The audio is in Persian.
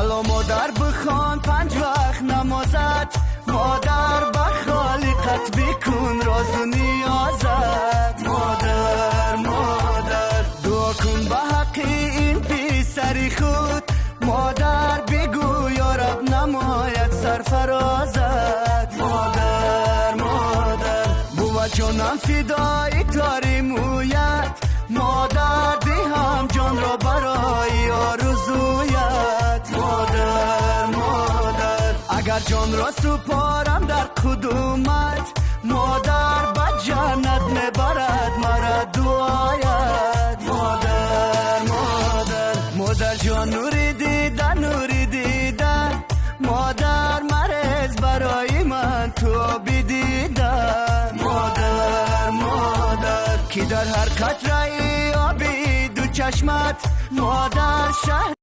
حالا مادر بخوان 5 وقت نمازت، مادر به خالقت بکن راز و نیازت. مادر مادر دعا کن به حق این پسر خود، مادر بگو یا رب نماید سرفرازت. مادر مادر بوا جانم فدای تاری مویت، مادر دهم جان را برای آرزویت. مادر مادر اگر جان را سپارم در قدومت، مادر به جنت میبرد مرا دعایت. مادر مادر مادر جان نوری دیدن، مادر مرز برای من تو بدیدن. مادر مادر که در هر قطره آبی دو چشمت، مادر شهر